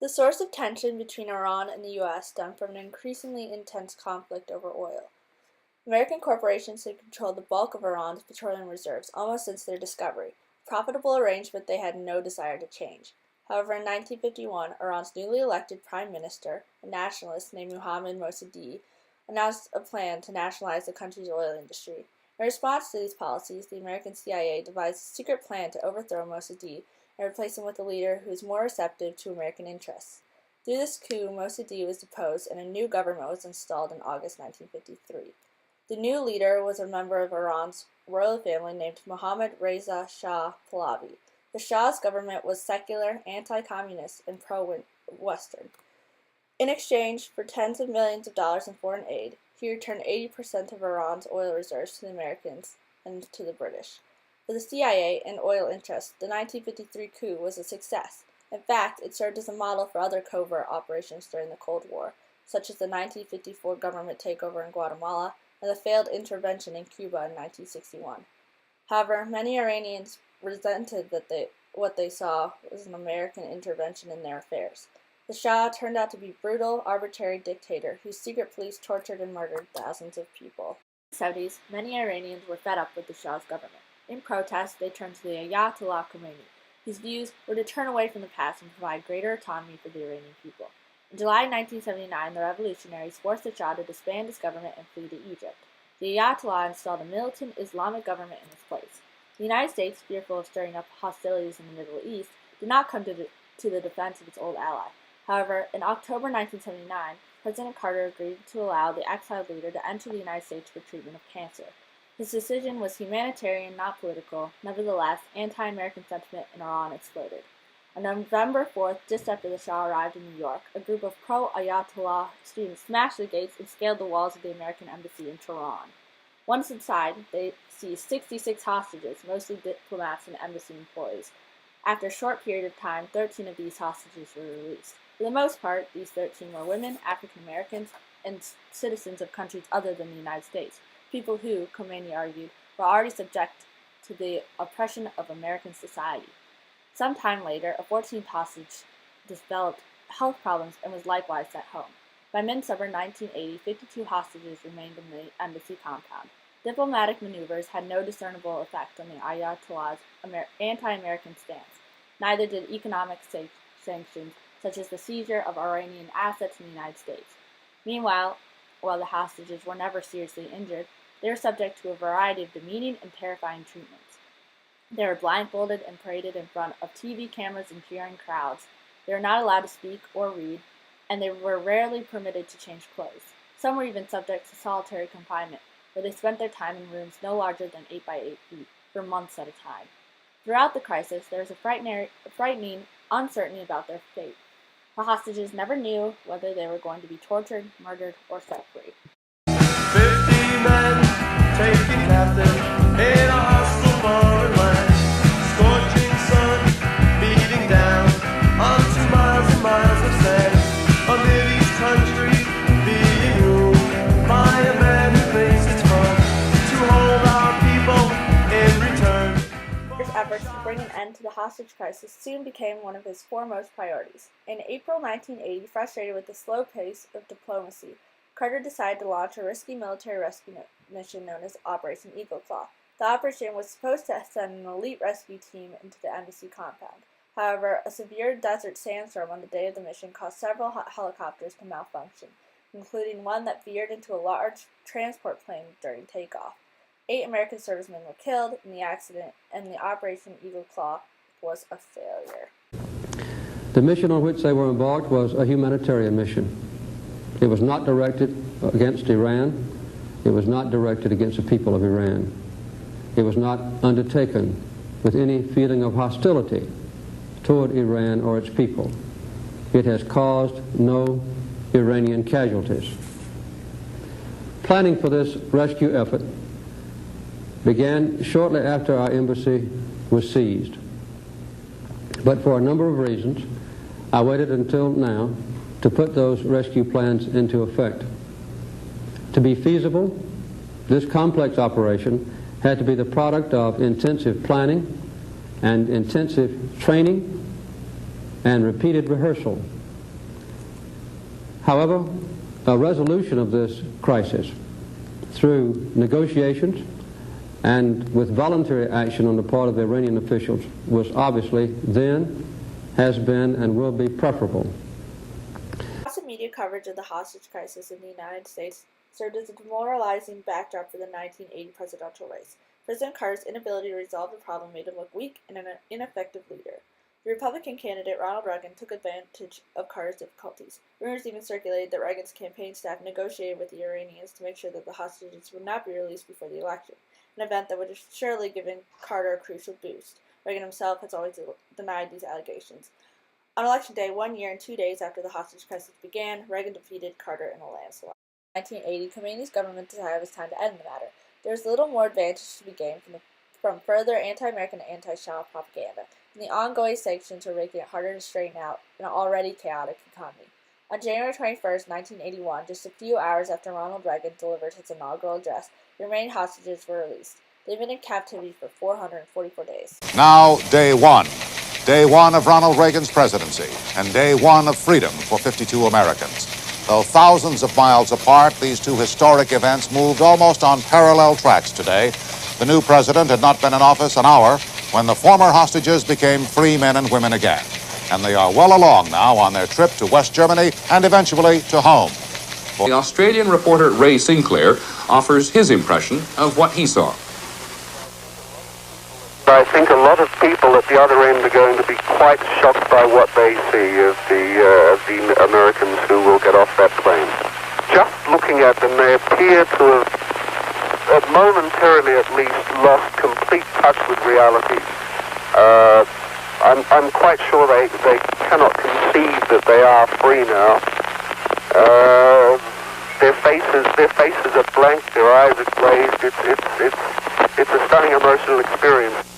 The source of tension between Iran and the U.S. stemmed from an increasingly intense conflict over oil. American corporations had controlled the bulk of Iran's petroleum reserves almost since their discovery, a profitable arrangement they had no desire to change. However, in 1951, Iran's newly elected prime minister, a nationalist named Mohammad Mossadegh, announced a plan to nationalize the country's oil industry. In response to these policies, the American CIA devised a secret plan to overthrow Mossadegh and replace him with a leader who was more receptive to American interests. Through this coup, Mossadegh was deposed and a new government was installed in August 1953. The new leader was a member of Iran's royal family named Mohammad Reza Shah Pahlavi. The Shah's government was secular, anti-communist, and pro-Western. In exchange for tens of millions of dollars in foreign aid, he returned 80% of Iran's oil reserves to the Americans and to the British. For the CIA and oil interests, the 1953 coup was a success. In fact, it served as a model for other covert operations during the Cold War, such as the 1954 government takeover in Guatemala and the failed intervention in Cuba in 1961. However, many Iranians resented what they saw was an American intervention in their affairs. The Shah turned out to be a brutal, arbitrary dictator whose secret police tortured and murdered thousands of people. In the 1970s, many Iranians were fed up with the Shah's government. In protest, they turned to the Ayatollah Khomeini, whose views were to turn away from the past and provide greater autonomy for the Iranian people. In July 1979, the revolutionaries forced the Shah to disband his government and flee to Egypt. The Ayatollah installed a militant Islamic government in its place. The United States, fearful of stirring up hostilities in the Middle East, did not come to the defense of its old ally. However, in October 1979, President Carter agreed to allow the exiled leader to enter the United States for treatment of cancer. His decision was humanitarian, not political. Nevertheless, anti-American sentiment in Iran exploded. On November 4th, just after the Shah arrived in New York, a group of pro-Ayatollah students smashed the gates and scaled the walls of the American embassy in Tehran. Once inside, they seized 66 hostages, mostly diplomats and embassy employees. After a short period of time, 13 of these hostages were released. For the most part, these 13 were women, African Americans, and citizens of countries other than the United States, people who, Khomeini argued, were already subject to the oppression of American society. Some time later, a 14th hostage developed health problems and was likewise sent home. By midsummer 1980, 52 hostages remained in the embassy compound. Diplomatic maneuvers had no discernible effect on the Ayatollah's anti-American stance. Neither did economic sanctions, such as the seizure of Iranian assets in the United States. Meanwhile, while the hostages were never seriously injured, they were subject to a variety of demeaning and terrifying treatments. They were blindfolded and paraded in front of TV cameras and cheering crowds. They were not allowed to speak or read, and they were rarely permitted to change clothes. Some were even subject to solitary confinement, where they spent their time in rooms no larger than 8 by 8 feet for months at a time. Throughout the crisis, there was a frightening uncertainty about their fate. The hostages never knew whether they were going to be tortured, murdered, or set free. 50 men taken captive in a hostile foreign land. Scorching sun beating down onto miles and miles of sand. Amid each country being ruled by a man who thinks it's fun to hold our people in return. His efforts to bring an end to the hostage crisis soon became one of his foremost priorities. In April 1980, frustrated with the slow pace of diplomacy, Carter decided to launch a risky military rescue mission known as Operation Eagle Claw. The operation was supposed to send an elite rescue team into the embassy compound. However, a severe desert sandstorm on the day of the mission caused several helicopters to malfunction, including one that veered into a large transport plane during takeoff. 8 American servicemen were killed in the accident, and the Operation Eagle Claw was a failure. The mission on which they were embarked was a humanitarian mission. It was not directed against Iran. It was not directed against the people of Iran. It was not undertaken with any feeling of hostility toward Iran or its people. It has caused no Iranian casualties. Planning for this rescue effort began shortly after our embassy was seized. But for a number of reasons, I waited until now to put those rescue plans into effect. To be feasible, this complex operation had to be the product of intensive planning and intensive training and repeated rehearsal However, a resolution of this crisis through negotiations and with voluntary action on the part of the Iranian officials was obviously then, has been, and will be preferable. Massive media coverage of the hostage crisis in the United States served as a demoralizing backdrop for the 1980 presidential race. President Carter's inability to resolve the problem made him look weak and an ineffective leader. The Republican candidate Ronald Reagan took advantage of Carter's difficulties. Rumors even circulated that Reagan's campaign staff negotiated with the Iranians to make sure that the hostages would not be released before the election, an event that would have surely given Carter a crucial boost. Reagan himself has always denied these allegations. On Election Day, 1 year and 2 days after the hostage crisis began, Reagan defeated Carter in a landslide. In 1980, Khomeini's government decided it was time to end the matter. There was little more advantage to be gained from further anti-American and anti-Shah propaganda, and the ongoing sanctions were making it harder to straighten out an already chaotic economy. On January 21, 1981, just a few hours after Ronald Reagan delivered his inaugural address, the remaining hostages were released. They've been in captivity for 444 days. Now, day one. Day one of Ronald Reagan's presidency, and day one of freedom for 52 Americans. Though thousands of miles apart, these two historic events moved almost on parallel tracks today. The new president had not been in office an hour when the former hostages became free men and women again. And they are well along now on their trip to West Germany and eventually to home. The Australian reporter Ray Sinclair offers his impression of what he saw. I think a lot of people at the other end are going to be quite shocked by what they see of the Americans who will get off that plane. Just looking at them, they appear to have, momentarily at least, lost complete touch with reality. I'm quite sure they cannot conceive that they are free now. Their faces are blank, their eyes are glazed. It's a stunning emotional experience.